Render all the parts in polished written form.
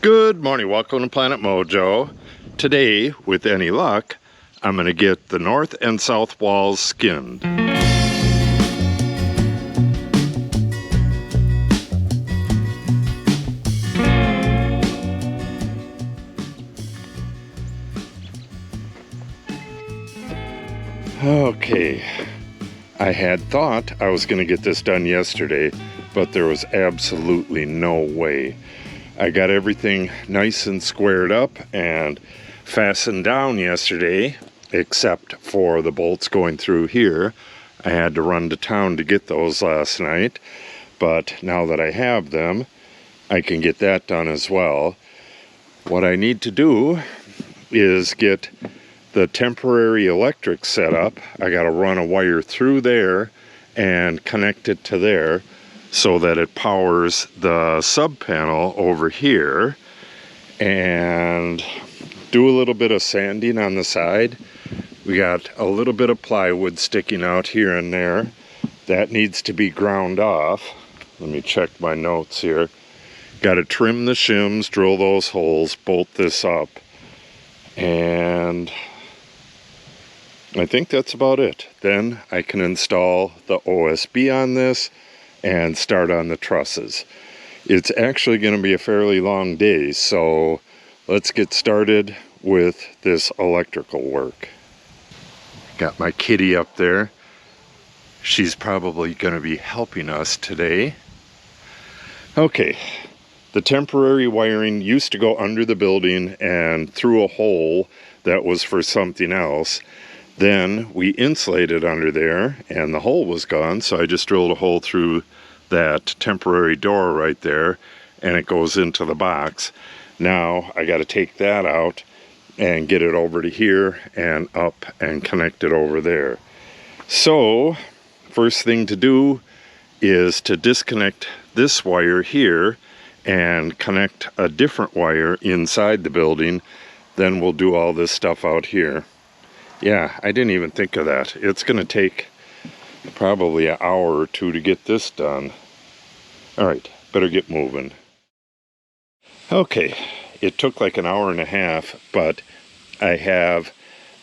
Good morning, welcome to Planet Mojo. Today, with any luck, I'm going to get the north and south walls skinned. Okay, I had thought I was going to get this done yesterday, but there was absolutely no way. I got everything nice and squared up and fastened down yesterday, except for the bolts going through here. I had to run to town to get those last night, but now that I have them, I can get that done as well. What I need to do is get the temporary electric set up. I got to run a wire through there and connect it to there, so that it powers the sub panel over here, and do a little bit of sanding on the side. We got a little bit of plywood sticking out here and there. That needs to be ground off. Let me check my notes here. Got to trim the shims, drill those holes, bolt this up, and I think that's about it. Then I can install the OSB on this and start on the trusses. It's actually going to be a fairly long day, so let's get started with this electrical work. Got my kitty up there. She's probably going to be helping us today. Okay, the temporary wiring used to go under the building and through a hole that was for something else. Then we insulated under there and the hole was gone, so I just drilled a hole through that temporary door right there and it goes into the box. Now I got to take that out and get it over to here and up and connect it over there. So first thing to do is to disconnect this wire here and connect a different wire inside the building. Then we'll do all this stuff out here. Yeah, I didn't even think of that. It's going to take probably an hour or two to get this done. Alright, better get moving. Okay, it took like an hour and a half, but I have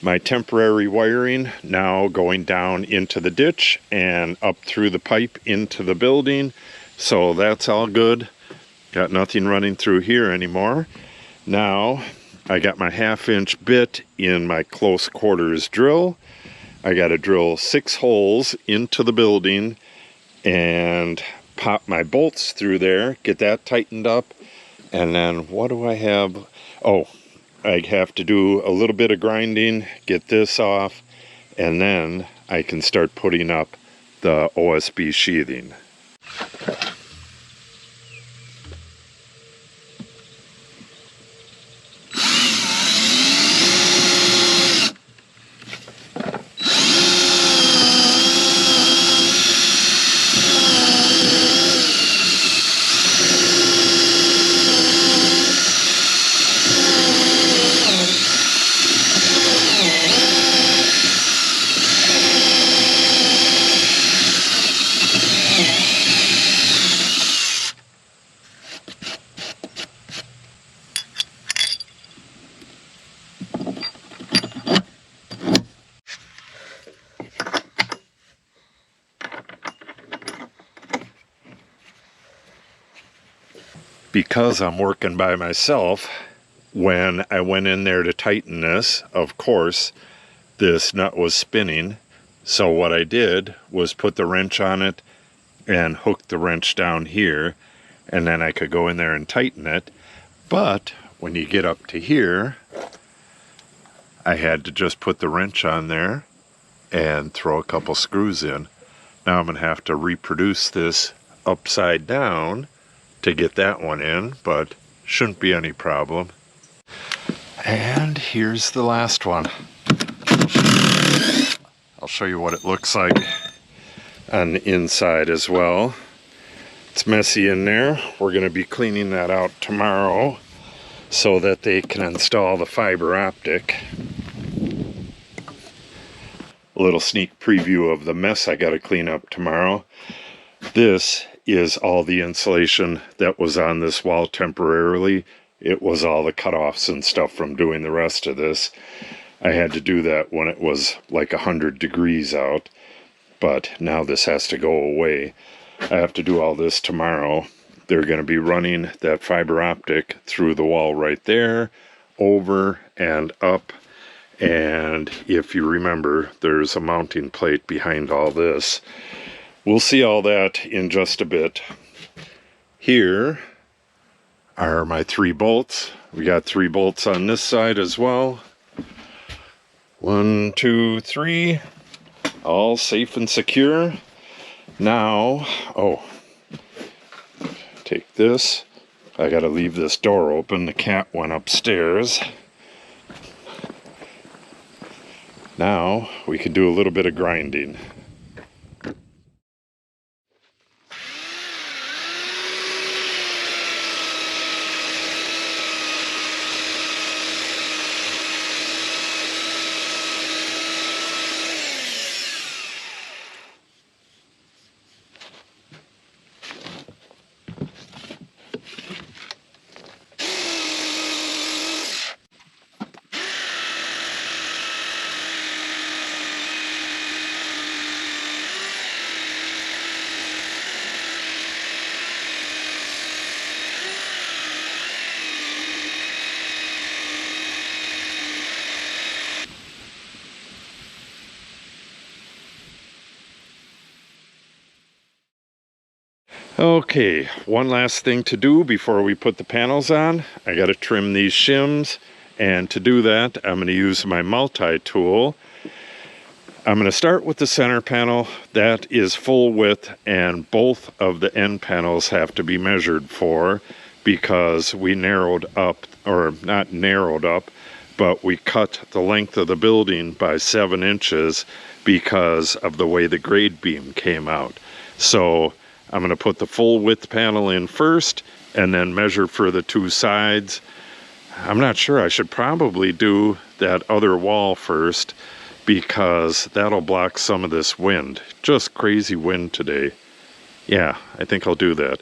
my temporary wiring now going down into the ditch and up through the pipe into the building. So that's all good. Got nothing running through here anymore. Now I got my 1/2-inch bit in my close quarters drill. I got to drill 6 holes into the building and pop my bolts through there, get that tightened up, and then what do I have? Oh, I have to do a little bit of grinding, get this off, and then I can start putting up the OSB sheathing. Because I'm working by myself, when I went in there to tighten this, of course, this nut was spinning. So what I did was put the wrench on it and hook the wrench down here, and then I could go in there and tighten it. But when you get up to here, I had to just put the wrench on there and throw a couple screws in. Now I'm going to have to reproduce this upside down to get that one in, but shouldn't be any problem. And here's the last one. I'll show you what it looks like on the inside as well. It's messy in there. We're going to be cleaning that out tomorrow so that they can install the fiber optic. A little sneak preview of the mess I got to clean up tomorrow. This is all the insulation that was on this wall temporarily. it was all the cutoffs and stuff from doing the rest of this. I had to do that when it was like 100 degrees out, but now this has to go away. I have to do all this tomorrow. They're going to be running that fiber optic through the wall right there, over and up. And if you remember, there's a mounting plate behind all this. We'll see all that in just a bit. Here are my 3 bolts. We got 3 bolts on this side as well. 1, 2, 3. All safe and secure. Now, take this. I gotta leave this door open. The cat went upstairs. Now we can do a little bit of grinding. Okay, one last thing to do before we put the panels on. I got to trim these shims, and to do that I'm going to use my multi-tool. I'm going to start with the center panel. That is full width, and both of the end panels have to be measured for, because we narrowed up, or not narrowed up, but we cut the length of the building by 7 inches because of the way the grade beam came out. So I'm going to put the full width panel in first and then measure for the 2 sides. I'm not sure, I should probably do that other wall first because that'll block some of this wind. Just crazy wind today. Yeah, I think I'll do that.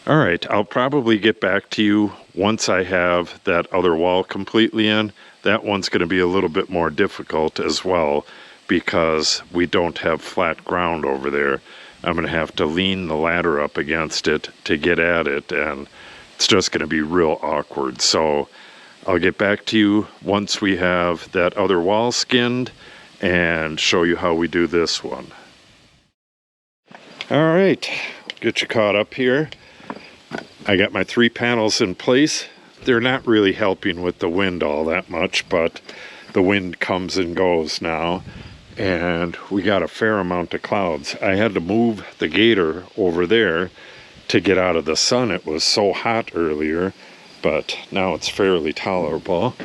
Alright, I'll probably get back to you once I have that other wall completely in. That one's going to be a little bit more difficult as well because we don't have flat ground over there. I'm going to have to lean the ladder up against it to get at it, and it's just going to be real awkward. So I'll get back to you once we have that other wall skinned and show you how we do this one. All right, get you caught up here. I got my 3 panels in place. They're not really helping with the wind all that much, but the wind comes and goes now. And we got a fair amount of clouds. I had to move the gator over there to get out of the sun. It was so hot earlier, but now it's fairly tolerable.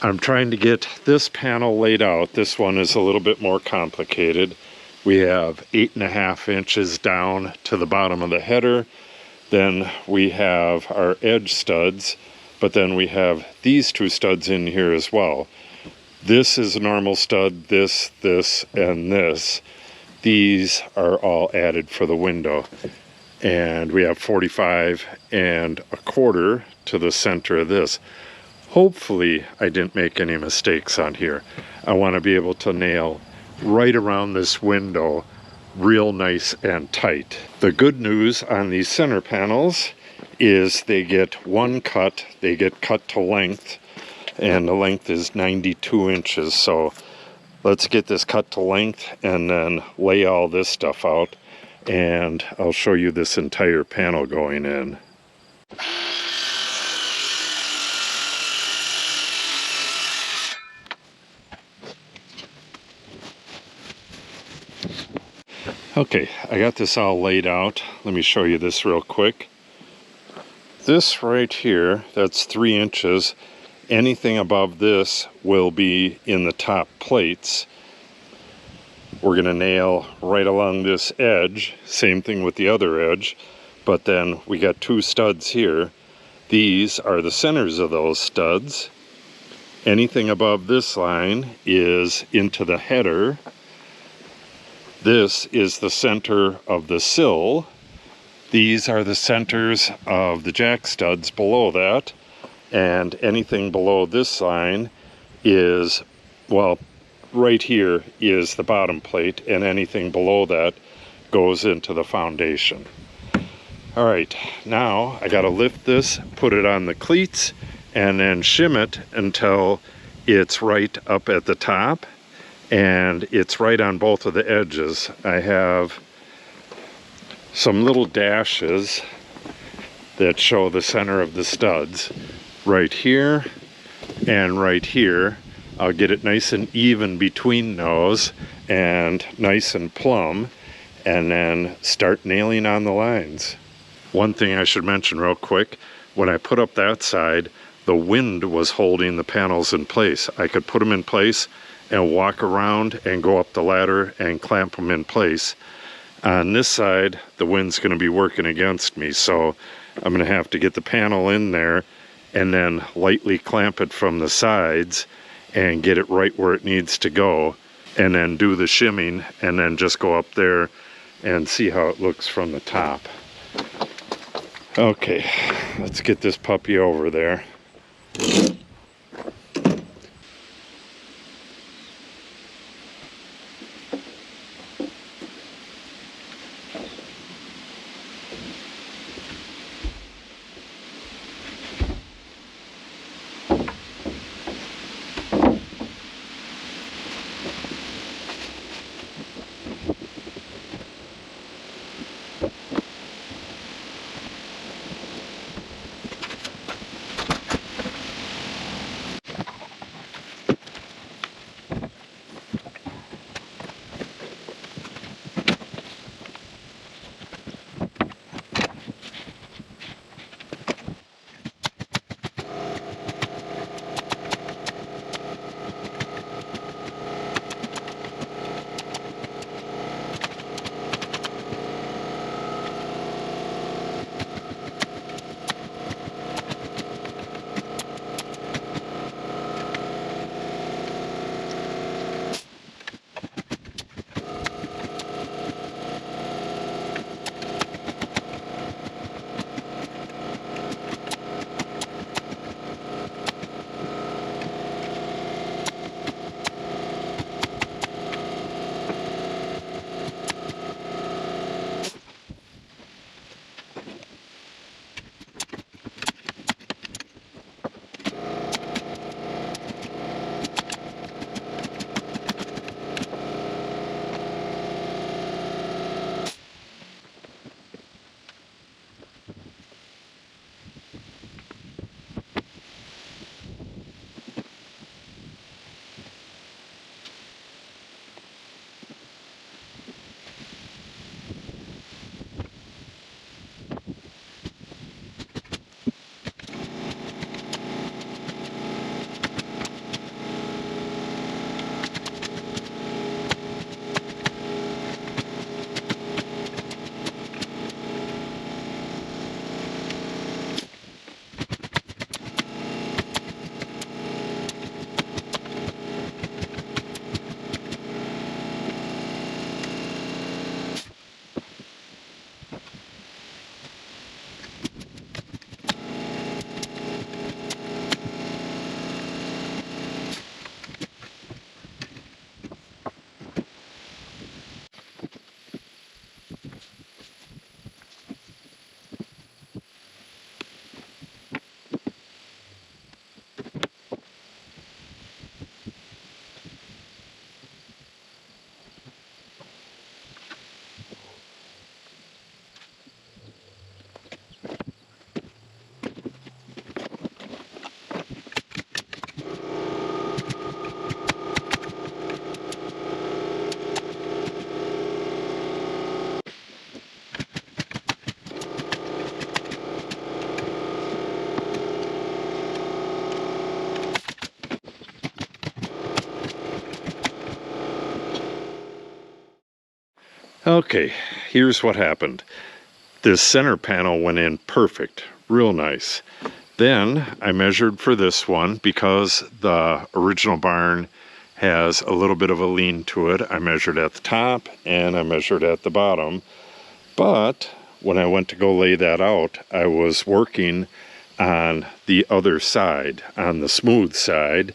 I'm trying to get this panel laid out. This one is a little bit more complicated. We have 8.5 inches down to the bottom of the header. Then we have our edge studs, but then we have these 2 studs in here as well. This is a normal stud, this, and this. These are all added for the window. And we have 45.25 to the center of this. Hopefully I didn't make any mistakes on here. I want to be able to nail right around this window real nice and tight. The good news on these center panels is they get 1 cut. They get cut to length. And the length is 92 inches, so let's get this cut to length and then lay all this stuff out, and I'll show you this entire panel going in. Okay, I got this all laid out. Let me show you this real quick. This right here, that's 3 inches. Anything above this will be in the top plates. We're going to nail right along this edge. Same thing with the other edge. But then we got 2 studs here. These are the centers of those studs. Anything above this line is into the header. This is the center of the sill. These are the centers of the jack studs below that, and anything below this line is, well, right here is the bottom plate, and anything below that goes into the foundation. All right, now I gotta lift this, put it on the cleats, and then shim it until it's right up at the top, and it's right on both of the edges. I have some little dashes that show the center of the studs right here and right here. I'll get it nice and even between those and nice and plumb, and then start nailing on the lines. One thing I should mention real quick, when I put up that side, the wind was holding the panels in place. I could put them in place and walk around and go up the ladder and clamp them in place. On this side, the wind's going to be working against me, so I'm going to have to get the panel in there and then lightly clamp it from the sides and get it right where it needs to go, and then do the shimming, and then just go up there and see how it looks from the top. Okay, let's get this puppy over there. Okay, here's what happened. This center panel went in perfect, real nice. Then I measured for this one because the original barn has a little bit of a lean to it. I measured at the top and I measured at the bottom. But when I went to go lay that out, I was working on the other side, on the smooth side,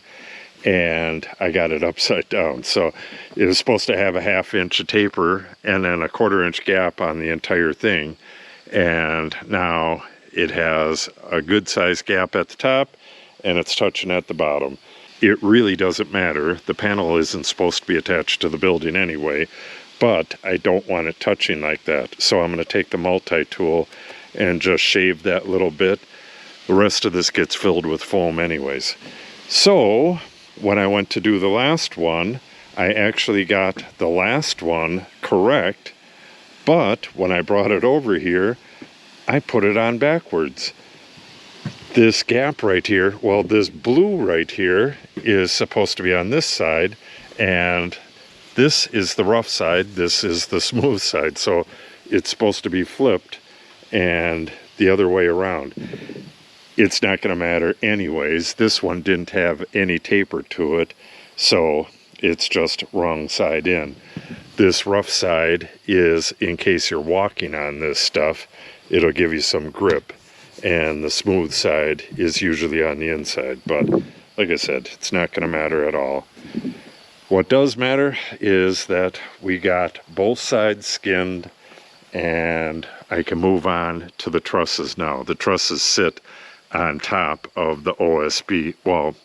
and I got it upside down. So it was supposed to have a 1/2 inch of taper and then a 1/4 inch gap on the entire thing. And now it has a good sized gap at the top and it's touching at the bottom. It really doesn't matter. The panel isn't supposed to be attached to the building anyway, but I don't want it touching like that. So I'm going to take the multi-tool and just shave that little bit. The rest of this gets filled with foam anyways. So when I went to do the last one, I actually got the last one correct, but when I brought it over here, I put it on backwards. This gap right here, well, this blue right here is supposed to be on this side, and this is the rough side, this is the smooth side, so it's supposed to be flipped and the other way around. It's not going to matter anyways. This one didn't have any taper to it, so it's just wrong side in. This rough side is in case you're walking on this stuff, it'll give you some grip, and the smooth side is usually on the inside. But like I said, it's not going to matter at all. What does matter is that we got both sides skinned, and I can move on to the trusses now. The trusses sit on top of the OSB. Well,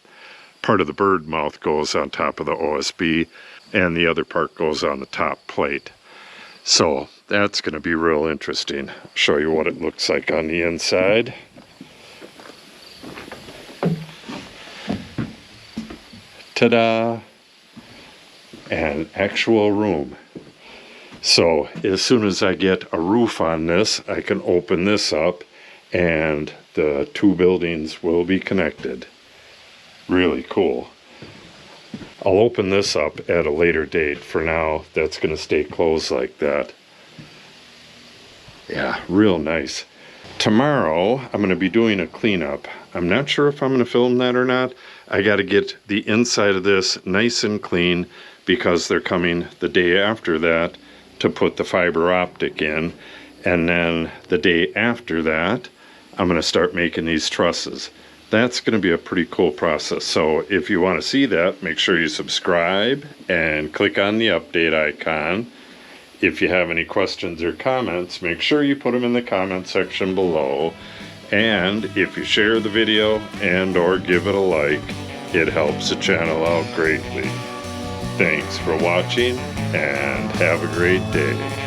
part of the bird mouth goes on top of the OSB and the other part goes on the top plate. So that's going to be real interesting. I'll show you what it looks like on the inside. Ta-da! An actual room. So as soon as I get a roof on this, I can open this up and the two buildings will be connected. Really cool. I'll open this up at a later date. For now, that's going to stay closed like that. Yeah, real nice. Tomorrow, I'm going to be doing a cleanup. I'm not sure if I'm going to film that or not. I got to get the inside of this nice and clean because they're coming the day after that to put the fiber optic in. And then the day after that, I'm going to start making these trusses. That's going to be a pretty cool process. So if you want to see that, make sure you subscribe and click on the update icon. If you have any questions or comments, make sure you put them in the comment section below. And if you share the video and or give it a like, it helps the channel out greatly. Thanks for watching and have a great day.